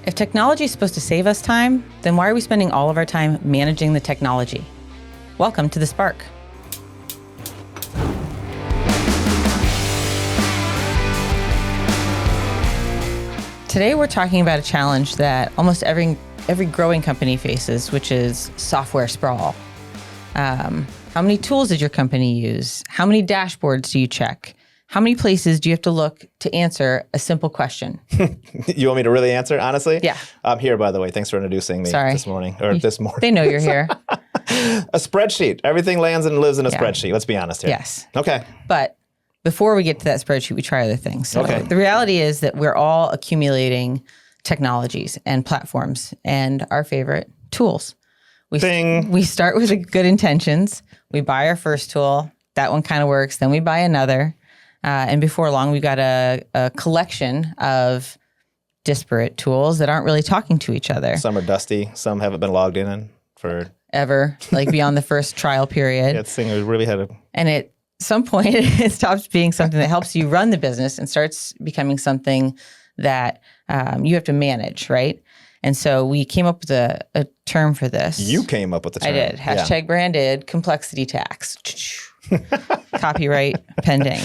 If technology is supposed to save us time, then why are we spending all of our time managing the technology? Welcome to The Spark. Today we're talking about a challenge that almost every growing company faces, which is software sprawl. How many tools did your company use? How many dashboards do you check? How many places do you have to look to answer a simple question? You want me to really answer, honestly? Yeah. I'm here, by the way. Thanks for introducing me this morning. They know you're here. A spreadsheet. Everything lands and lives in a spreadsheet. Let's be honest here. Yes. Okay. But before we get to that spreadsheet, we try other things. So Okay. The reality is that we're all accumulating technologies and platforms and our favorite tools. We start with good intentions. We buy our first tool. That one kind of works. Then we buy another. And before long, we've got a collection of disparate tools that aren't really talking to each other. Some are dusty. Some haven't been logged in for... Ever, like beyond the first trial period. Yeah, this thing really had a... And at some point, it stops being something that helps you run the business and starts becoming something that you have to manage, right? And so we came up with a term for this. You came up with the term. I did. Hashtag branded complexity tax. Copyright pending.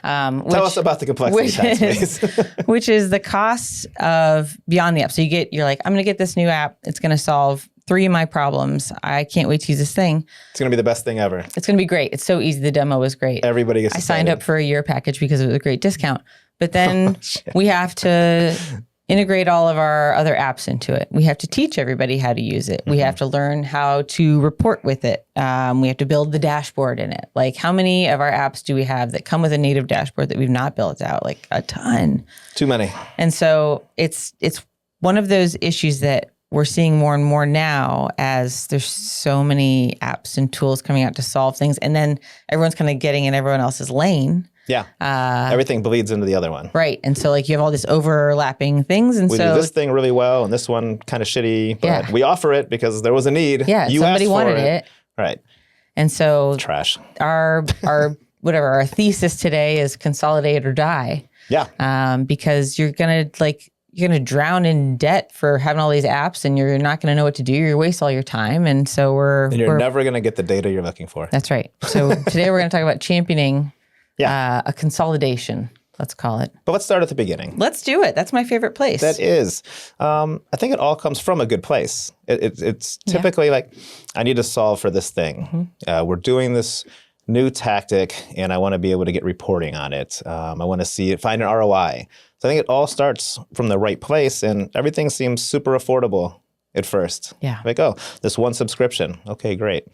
Tell us about the complexity tax, please. Which is the cost of beyond the app. So you're like, I'm going to get this new app. It's going to solve 3 of my problems. I can't wait to use this thing. It's going to be the best thing ever. It's going to be great. It's so easy. The demo was great. Everybody gets I signed up for a year package because it was a great discount. But then Oh, we have to integrate all of our other apps into it. We have to teach everybody how to use it. We have to learn how to report with it. We have to build the dashboard in it. Like, how many of our apps do we have that come with a native dashboard that we've not built out? Like, a ton. Too many. And so it's one of those issues that we're seeing more and more now as there's so many apps and tools coming out to solve things. And then everyone's kind of getting in everyone else's lane. Yeah. Everything bleeds into the other one. Right. And so like you have all this overlapping things. And We so do this thing really well and this one kind of shitty, but we offer it because there was a need. Yeah. You Somebody asked for wanted it. Right. And so Trash. our our thesis today is consolidate or die. Yeah. Because you're going to drown in debt for having all these apps and you're not going to know what to do. You waste all your time. And so you're never going to get the data you're looking for. That's right. So today we're going to talk about championing a consolidation, let's call it. But let's start at the beginning. Let's do it. That's my favorite place. That is. I think it all comes from a good place. It's typically like, I need to solve for this thing. We're doing this new tactic and I want to be able to get reporting on it. I want to see it, find an ROI. So I think it all starts from the right place and everything seems super affordable at first. Yeah. Like, oh, this one subscription. Okay, great.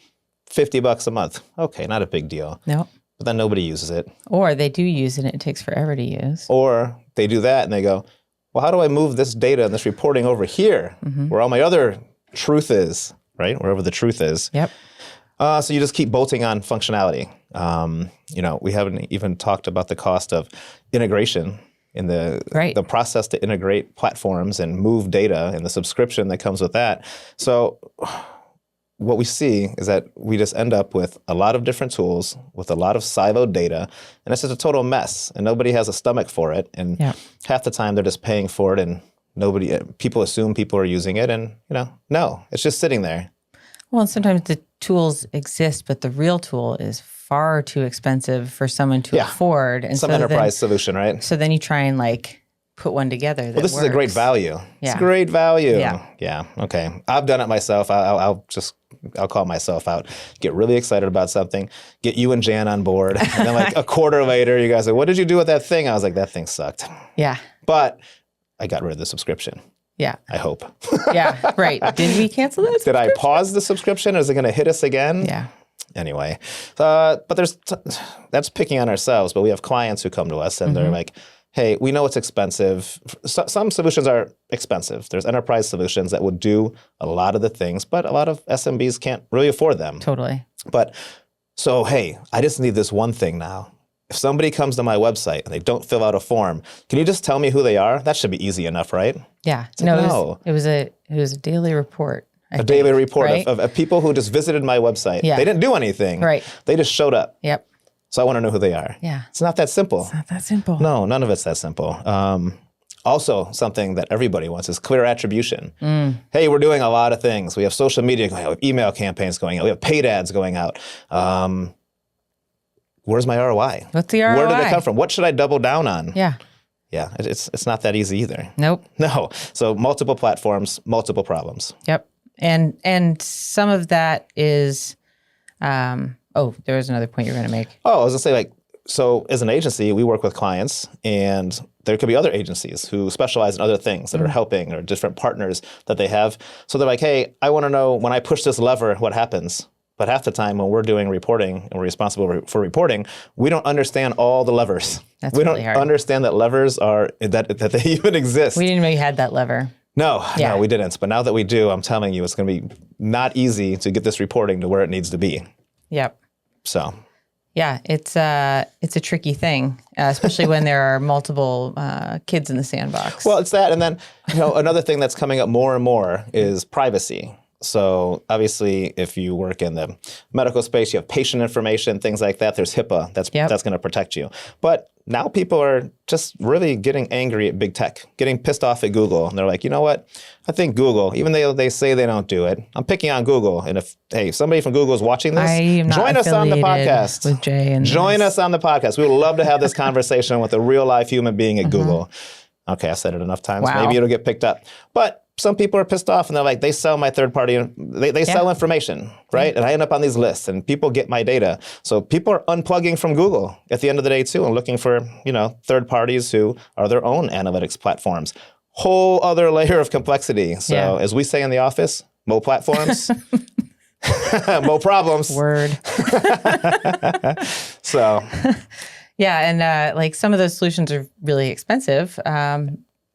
$50 a month. Okay, not a big deal. No. But then nobody uses it. Or they do use it and it takes forever to use. Or they do that and they go, well, how do I move this data and this reporting over here where all my other truth is, right? Wherever the truth is. Yep. So you just keep bolting on functionality. We haven't even talked about the cost of integration in the process to integrate platforms and move data and the subscription that comes with that. So what we see is that we just end up with a lot of different tools with a lot of siloed data, and it's just a total mess, and nobody has a stomach for it. And half the time they're just paying for it, and people assume people are using it, and no, it's just sitting there. Well, and sometimes the tools exist, but the real tool is far too expensive for someone to afford. And some enterprise solution, right? So then you try and put one together that this works. is a great value. Yeah. It's great value. Yeah. Okay. I've done it myself. I'll call myself out. Get really excited about something. Get you and Jan on board. And then a quarter later, you guys are like, what did you do with that thing? I was like, that thing sucked. Yeah. But I got rid of the subscription. Yeah. I hope. Yeah. Right. Did we cancel that? Did I pause the subscription? Is it going to hit us again? Yeah. Anyway, but that's picking on ourselves. But we have clients who come to us and they're like, hey, we know it's expensive. Some solutions are expensive. There's enterprise solutions that would do a lot of the things, but a lot of SMBs can't really afford them. Totally. But so, hey, I just need this one thing now. If somebody comes to my website and they don't fill out a form, can you just tell me who they are? That should be easy enough, right? Yeah. It was a daily report. Daily report of people who just visited my website. Yeah. They didn't do anything. Right. They just showed up. Yep. So I want to know who they are. Yeah. It's not that simple. It's not that simple. No, none of it's that simple. Also, something that everybody wants is clear attribution. Hey, we're doing a lot of things. We have social media going out, we have email campaigns going out, we have paid ads going out. Where's my ROI? What's the ROI? Where did it come from? What should I double down on? Yeah. Yeah, it's not that easy either. Nope. No. So multiple platforms, multiple problems. Yep. And some of that is, there was another point you were going to make. Oh, I was going to say, like, so as an agency, we work with clients, and there could be other agencies who specialize in other things that are helping, or different partners that they have. So they're like, hey, I want to know when I push this lever, what happens? But half the time when we're doing reporting and we're responsible for reporting, we don't understand all the levers. That's we really don't hard. understand that levers are, that they even exist. We didn't know you had that lever. No, we didn't. But now that we do, I'm telling you, it's going to be not easy to get this reporting to where it needs to be. Yep. So. Yeah, it's a tricky thing, especially when there are multiple kids in the sandbox. Well, it's that. And then, another thing that's coming up more and more is privacy. So obviously, if you work in the medical space, you have patient information, things like that. There's HIPAA that's going to protect you. But now people are just really getting angry at big tech, getting pissed off at Google. And they're like, you know what? I think Google, even though they say they don't do it, I'm picking on Google. And if somebody from Google is watching this, join us on the podcast. With Jay and join us on the podcast. We would love to have this conversation with a real life human being at Google. Okay, I said it enough times. Wow. Maybe it'll get picked up. But some people are pissed off and they're like, they sell my third party, they sell information, right? And I end up on these lists and people get my data. So people are unplugging from Google at the end of the day too and looking for, third parties who are their own analytics platforms. Whole other layer of complexity. So as we say in the office, mo platforms, mo problems. Word. So. Yeah, and like some of those solutions are really expensive.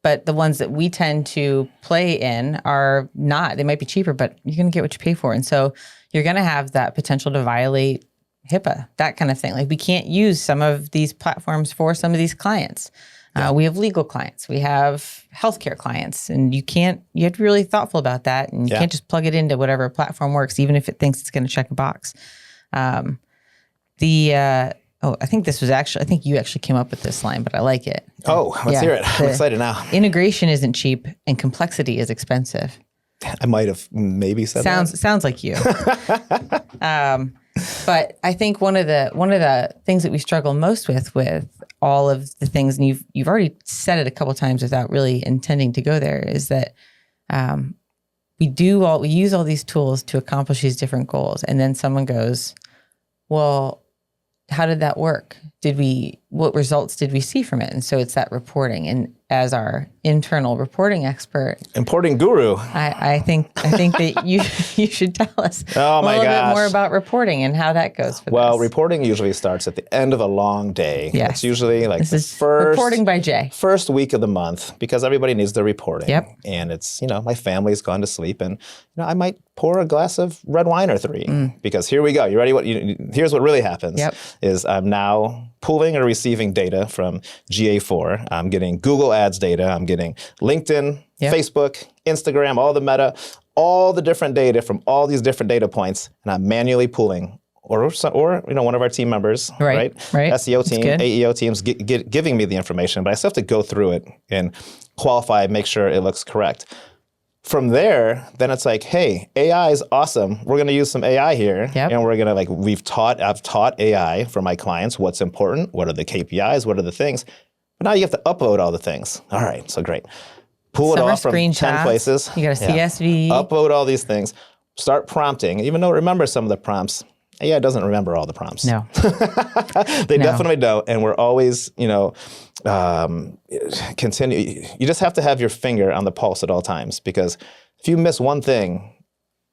But the ones that we tend to play in are not. They might be cheaper, but you're going to get what you pay for. And so you're going to have that potential to violate HIPAA, that kind of thing. Like we can't use some of these platforms for some of these clients. We have legal clients. We have healthcare clients. And you have to be really thoughtful about that. And you can't just plug it into whatever platform works, even if it thinks it's going to check a box. I think you actually came up with this line, but I like it. Oh, let's hear it. I'm excited now. Integration isn't cheap and complexity is expensive. I might have maybe said that. Sounds like you. But I think one of the things that we struggle most with all of the things, and you've already said it a couple times without really intending to go there, is that we use all these tools to accomplish these different goals, and then someone goes, well, how did that work? What results did we see from it? And so it's that reporting. And as our internal reporting expert, reporting guru, I think that you should tell us a little bit more about reporting and how that goes. Reporting usually starts at the end of a long day. Yes. It's usually like this the is first reporting by Jay. First week of the month, because everybody needs their reporting. Yep. And it's, my family's gone to sleep, and I might pour a glass of red wine or three because here we go. You ready? Here's what really happens is I'm now pulling or receiving data from GA4. I'm getting Google Ads data. I'm getting LinkedIn, Facebook, Instagram, all the Meta, all the different data from all these different data points, and I'm manually pulling. Or one of our team members, right? SEO team, AEO teams giving me the information, but I still have to go through it and qualify, make sure it looks correct. From there, then it's like, hey, AI is awesome. We're going to use some AI here. And we're going to I've taught AI for my clients what's important, what are the KPIs, what are the things. But now you have to upload all the things. All right, so great. Pull it off from 10 places. You got a CSV. Upload all these things. Start prompting. Even though remember some of the prompts, AI doesn't remember all the prompts. No. They definitely don't. And we're always, continue. You just have to have your finger on the pulse at all times, because if you miss one thing,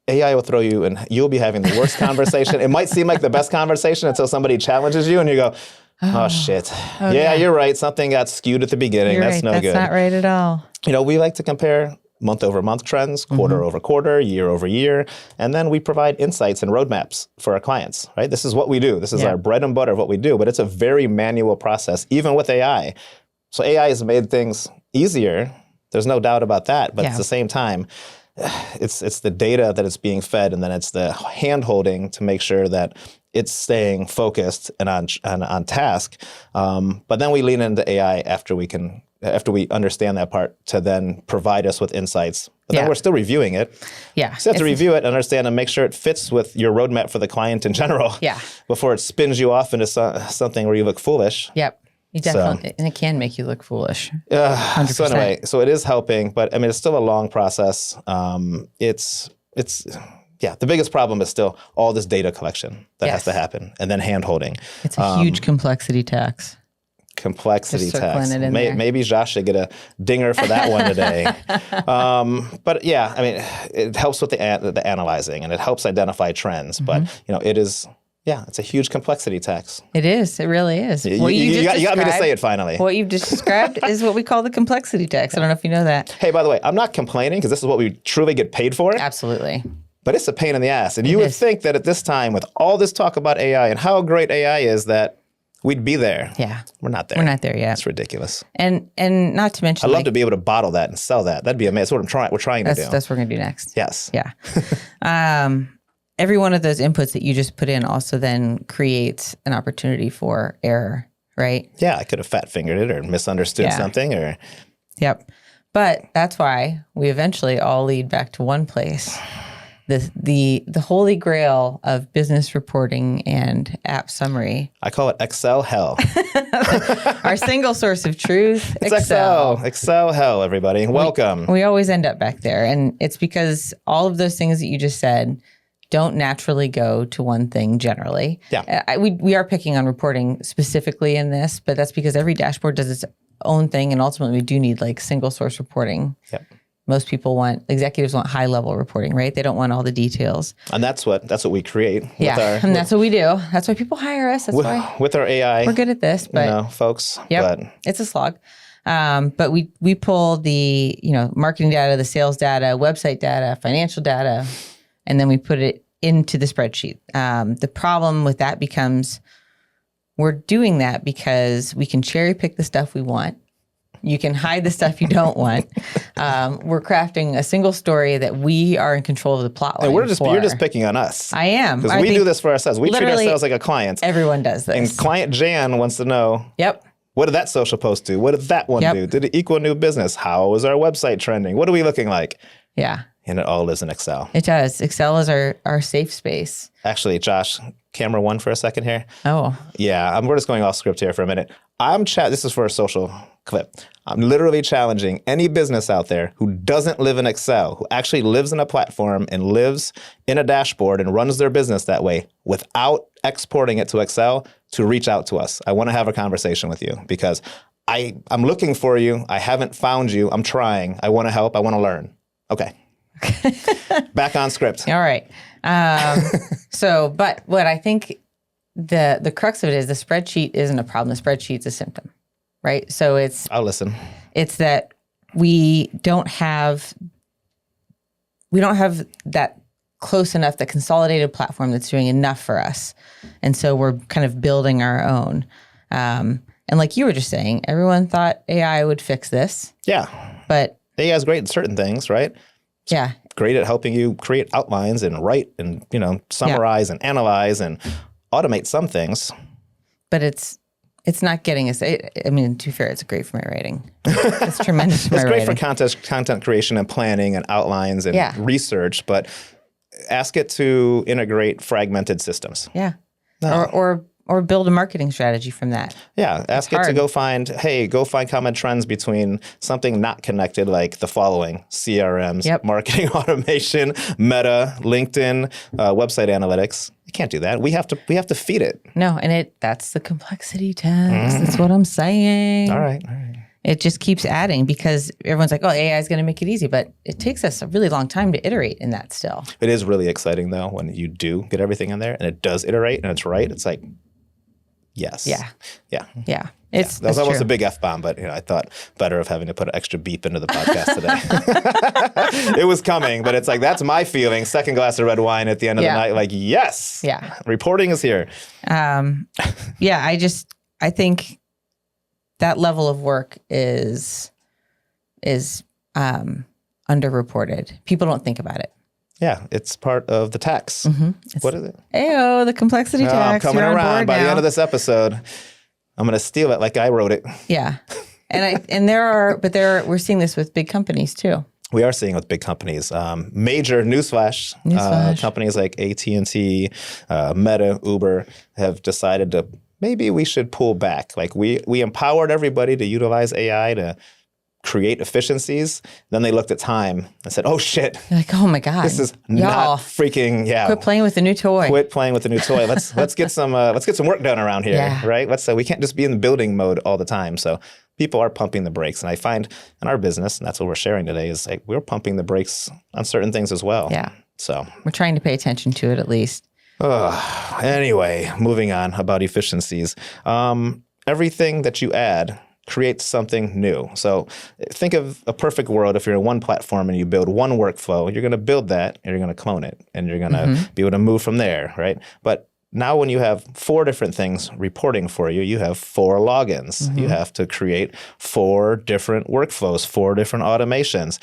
AI will throw you and you'll be having the worst conversation. It might seem like the best conversation until somebody challenges you and you go, oh shit. Yeah, you're right. Something got skewed at the beginning. That's no good. That's not right at all. We like to compare month-over-month trends, quarter-over-quarter, year-over-year, and then we provide insights and roadmaps for our clients, right? This is what we do. This is our bread and butter of what we do, but it's a very manual process, even with AI. So AI has made things easier. There's no doubt about that, but at the same time, it's the data that it's being fed, and then it's the hand-holding to make sure that it's staying focused and on task. But then we lean into AI after we can after we understand that part, to then provide us with insights. But then we're still reviewing it. Yeah. So you have to review it and understand and make sure it fits with your roadmap for the client in general. Yeah. Before it spins you off into something where you look foolish. Yep. You definitely, and it can make you look foolish. 100%. So anyway, so it is helping, but I mean, it's still a long process. It's the biggest problem is still all this data collection that has to happen, and then hand-holding. It's a huge complexity tax. Complexity tax. Maybe Josh should get a dinger for that one today. But yeah, I mean, it helps with the analyzing, and it helps identify trends. But it is. Yeah, it's a huge complexity tax. It is. It really is. You got me to say it finally. What you've just described is what we call the complexity tax. I don't know if you know that. Hey, by the way, I'm not complaining because this is what we truly get paid for. Absolutely. But it's a pain in the ass. And you would think that at this time, with all this talk about AI and how great AI is, that we'd be there. Yeah. We're not there. We're not there yet. It's ridiculous. And not to mention, I'd love to be able to bottle that and sell that. That'd be amazing. That's what we're trying to do. That's what we're going to do next. Yes. Yeah. Every one of those inputs that you just put in also then creates an opportunity for error, right? Yeah, I could have fat fingered it or misunderstood something or. Yep. But that's why we eventually all lead back to one place. The holy grail of business reporting and app summary. I call it Excel hell. Our single source of truth. It's Excel. Excel hell, everybody. Welcome. We always end up back there. And it's because all of those things that you just said don't naturally go to one thing generally. Yeah. We are picking on reporting specifically in this, but that's because every dashboard does its own thing. And ultimately we do need like single source reporting. Yep. Most executives want high level reporting, right? They don't want all the details. And that's what we create. And that's what we do. That's why people hire us. That's why with our AI. We're good at this, but folks. Yep. But it's a slog. But we pull the, marketing data, the sales data, website data, financial data, and then we put it into the spreadsheet. The problem with that becomes we're doing that because we can cherry pick the stuff we want. You can hide the stuff you don't want. We're crafting a single story that we are in control of the plot line. And you're just picking on us. I am. Because we do this for ourselves. We treat ourselves like a client. Everyone does this. And client Jan wants to know. Yep. What did that social post do? What did that one do? Did it equal new business? How was our website trending? What are we looking like? Yeah. And it all lives in Excel. It does. Excel is our safe space. Actually, Josh, camera one for a second here. Oh. Yeah, we're just going off script here for a minute. This is for a social clip. I'm literally challenging any business out there who doesn't live in Excel, who actually lives in a platform and lives in a dashboard and runs their business that way without exporting it to Excel, to reach out to us. I want to have a conversation with you because I'm looking for you. I haven't found you. I'm trying. I want to help. I want to learn. Okay. Back on script. All right. But what I think the crux of it is the spreadsheet isn't a problem. The spreadsheet's a symptom, right? So I'll listen. It's that we don't have that close enough, the consolidated platform that's doing enough for us. And so we're kind of building our own. And like you were just saying, everyone thought AI would fix this. Yeah. But AI is great at certain things, right? Yeah. Great at helping you create outlines and write and, summarize and analyze and automate some things. But it's not getting us. To be fair, it's great for my writing. It's tremendous for my writing. It's great for content creation and planning and outlines and research, but ask it to integrate fragmented systems. Yeah. No. Or build a marketing strategy from that. Yeah, ask it to go find common trends between something not connected, like the following: CRMs, marketing automation, Meta, LinkedIn, website analytics. You can't do that. We have to feed it. No, and that's the complexity tax. That's what I'm saying. All right. It just keeps adding because everyone's like, oh, AI is going to make it easy. But it takes us a really long time to iterate in that still. It is really exciting, though, when you do get everything in there and it does iterate and it's right. It's like, yes. Yeah. That was almost a big F-bomb, but I thought better of having to put an extra beep into the podcast today. It was coming, but it's like, that's my feeling. Second glass of red wine at the end of the night. Like, yes. Yeah. Reporting is here. I think that level of work is underreported. People don't think about it. Yeah, it's part of the tax. Mm-hmm. What is it? Ayo, the complexity tax. I'm coming around by the end of this episode. I'm going to steal it like I wrote it. Yeah. We're seeing this with big companies too. We are seeing it with big companies. Major newsflash. Companies like AT&T, Meta, Uber have decided to maybe we should pull back. Like we empowered everybody to utilize AI to create efficiencies. Then they looked at time and said, "Oh shit! You're like, oh my god, this is not freaking Quit playing with the new toy. Quit playing with the new toy. Let's get some work done around here, right? We can't just be in the building mode all the time." So people are pumping the brakes, and I find in our business, and that's what we're sharing today, is like we're pumping the brakes on certain things as well. Yeah. So we're trying to pay attention to it at least. Anyway, moving on about efficiencies. Everything that you add creates something new. So think of a perfect world. If you're in one platform and you build one workflow, you're going to build that and you're going to clone it and you're going to be able to move from there, right? But now when you have 4 different things reporting for you, you have 4 logins. You have to create 4 different workflows, 4 different automations,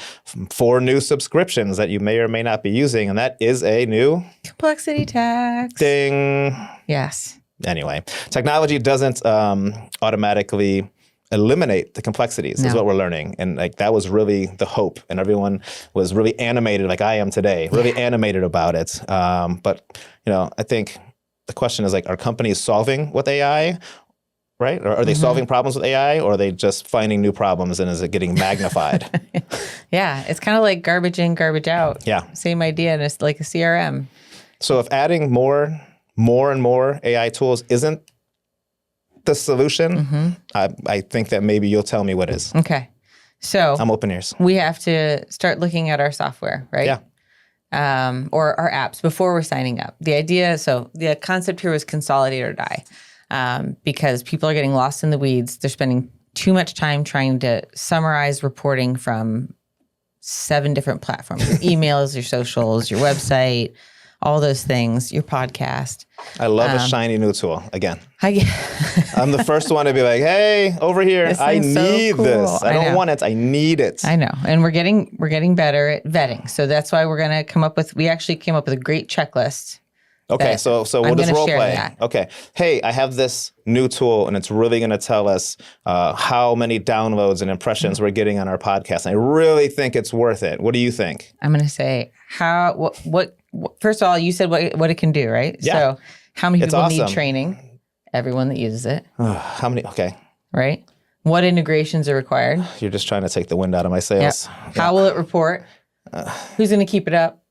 4 new subscriptions that you may or may not be using. And that is a new complexity tax. Ding. Yes. Anyway, technology doesn't automatically eliminate the complexities is what we're learning. And like that was really the hope. And everyone was really animated like I am today, really animated about it. But, I think the question is like, are companies solving with AI, right? Or are they solving problems with AI, or are they just finding new problems and is it getting magnified? Yeah, it's kind of like garbage in, garbage out. Yeah. Same idea, and it's like a CRM. So if adding more and more AI tools isn't the solution, I think that maybe you'll tell me what is. Okay. So I'm open ears. We have to start looking at our software, right? Yeah. Or our apps before we're signing up. The concept here was consolidate or die, because people are getting lost in the weeds. They're spending too much time trying to summarize reporting from 7 different platforms: your emails, your socials, your website, all those things, your podcast. I love a shiny new tool. Again, I'm the first one to be like, hey, over here, I need this. I don't want it. I need it. I know. And we're getting better at vetting. So that's why we're going to we actually came up with a great checklist. Okay, so we'll just role play. That. Okay. Hey, I have this new tool, and it's really going to tell us how many downloads and impressions we're getting on our podcast. And I really think it's worth it. What do you think? I'm going to say what first of all, you said what it can do, right? Yeah. So how many people need training? Everyone that uses it. How many? Okay. Right. What integrations are required? You're just trying to take the wind out of my sails. Yep. How will it report? Who's going to keep it up?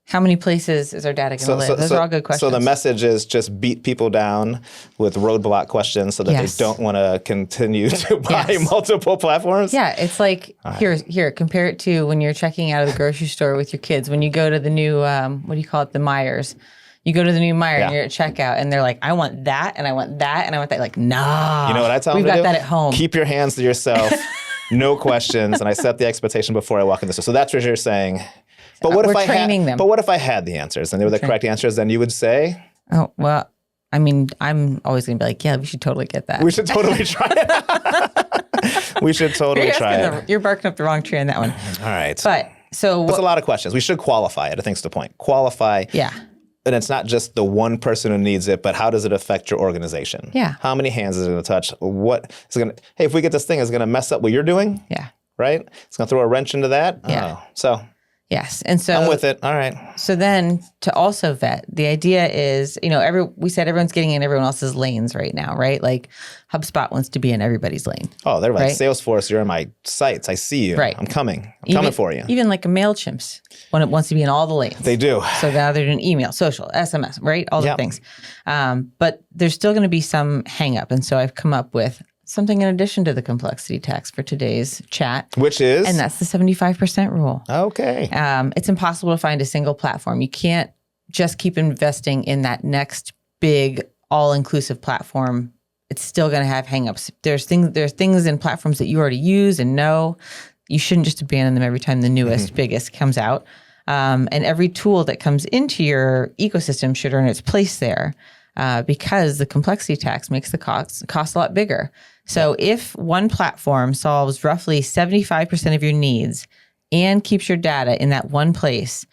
How many places is our data going to live? Those are all good questions. So the message is just beat people down with roadblock questions so that they don't want to continue to buy multiple platforms? Yeah, it's like, here, compare it to when you're checking out of the grocery store with your kids. When you go to the new, what do you call it, the Myers. You go to the new Meijer and you're at checkout and they're like, I want that and I want that and I want that. Like, nah. You know what I tell them to do? We've got that at home. Keep your hands to yourself. No questions. And I set the expectation before I walk in the store. So that's what you're saying. But what if I had them? But what if I had the answers and they were the correct answers? Then you would say, "Oh well, I mean, I'm always going to be like, yeah, we should totally get that. We should totally try it. We should totally try it. You're barking up the wrong tree on that one. All right, but so that's a lot of questions. We should qualify it. I think's the point. Qualify. Yeah. And it's not just the one person who needs it, but how does it affect your organization? Yeah. How many hands is it going to touch? What is it going to? Hey, if we get this thing, is it going to mess up what you're doing? Yeah. Right. It's going to throw a wrench into that. Yeah. Oh, so. Yes. And so I'm with it. All right. So then to also vet, the idea is, we said everyone's getting in everyone else's lanes right now, right? Like HubSpot wants to be in everybody's lane. Oh, they're like, Salesforce, you're in my sites. I see you. Right. I'm coming. I'm coming for you. Even like a MailChimp's when it wants to be in all the lanes. They do. So now they're doing email, social, SMS, right? All the things. But there's still going to be some hang up. And so I've come up with something in addition to the complexity tax for today's chat. Which is? And that's the 75% rule. Okay. It's impossible to find a single platform. You can't just keep investing in that next big all-inclusive platform. It's still going to have hangups. There's things in platforms that you already use and know. You shouldn't just abandon them every time the newest, biggest comes out. And every tool that comes into your ecosystem should earn its place there. Because the complexity tax makes the cost a lot bigger. So if one platform solves roughly 75% of your needs and keeps your data in that one place,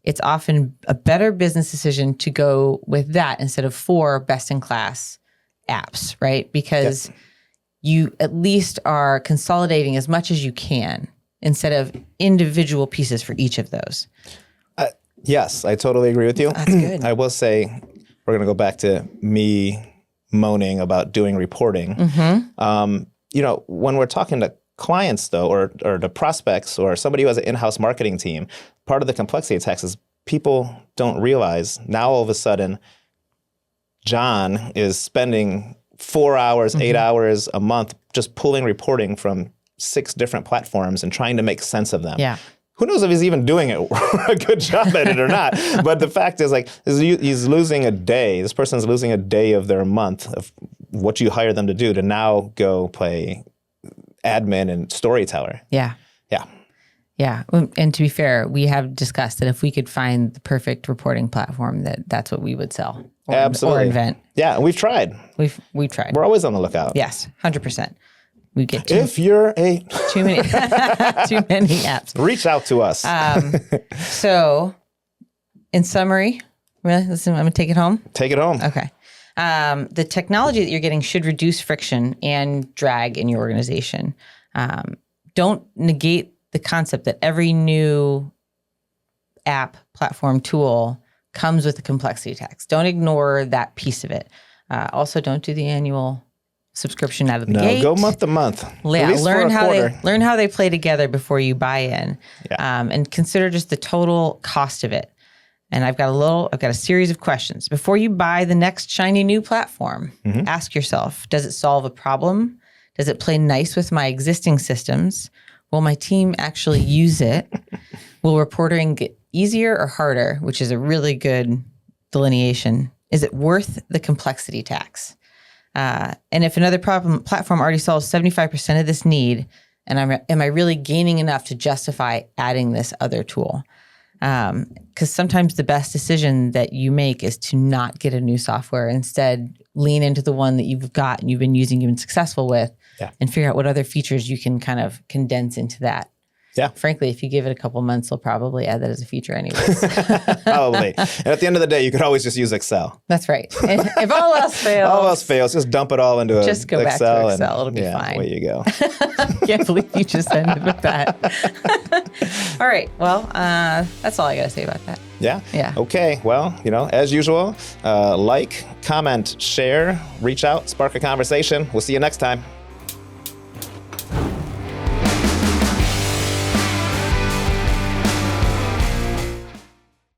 it's often a better business decision to go with that instead of 4 best-in-class apps, right? Because you at least are consolidating as much as you can instead of individual pieces for each of those. Yes, I totally agree with you. That's good. I will say we're going to go back to me moaning about doing reporting. When we're talking to clients, though, or the prospects or somebody who has an in-house marketing team, part of the complexity of tax is people don't realize now all of a sudden John is spending 4 hours, 8 hours a month just pulling reporting from 6 different platforms and trying to make sense of them. Yeah. Who knows if he's even doing a good job at it or not? But the fact is, he's losing a day. This person's losing a day of their month of what you hire them to do to now go play admin and storyteller. Yeah. Yeah. Yeah. And to be fair, we have discussed that if we could find the perfect reporting platform, that's what we would sell Absolutely. Or invent. Yeah. And we've tried. We've tried. We're always on the lookout. Yes. 100%. We get if you're too many apps. Reach out to us. So in summary, listen, I'm going to take it home. Take it home. Okay. The technology that you're getting should reduce friction and drag in your organization. Don't negate the concept that every new app, platform, tool comes with a complexity tax. Don't ignore that piece of it. Also, don't do the annual subscription out of the gate. Go month to month. Yeah, learn how they play together before you buy in, and consider just the total cost of it. And I've got a series of questions before you buy the next shiny new platform. Ask yourself: does it solve a problem? Does it play nice with my existing systems? Will my team actually use it? Will reporting get easier or harder? Which is a really good delineation. Is it worth the complexity tax? And if another platform already solves 75% of this need, and am I really gaining enough to justify adding this other tool? Because sometimes the best decision that you make is to not get a new software. Instead, lean into the one that you've got and you've been using, you've been successful with, and figure out what other features you can kind of condense into that. Yeah. Frankly, if you give it a couple months, they'll probably add that as a feature anyways. Probably. And at the end of the day, you could always just use Excel. That's right. And if all else fails, just dump it all into just go Excel. Back to Excel. It'll be fine. Away you go. Can't believe you just ended with that. All right. Well, that's all I got to say about that. Yeah? Yeah. Okay. Well, as usual, like, comment, share, reach out, spark a conversation. We'll see you next time.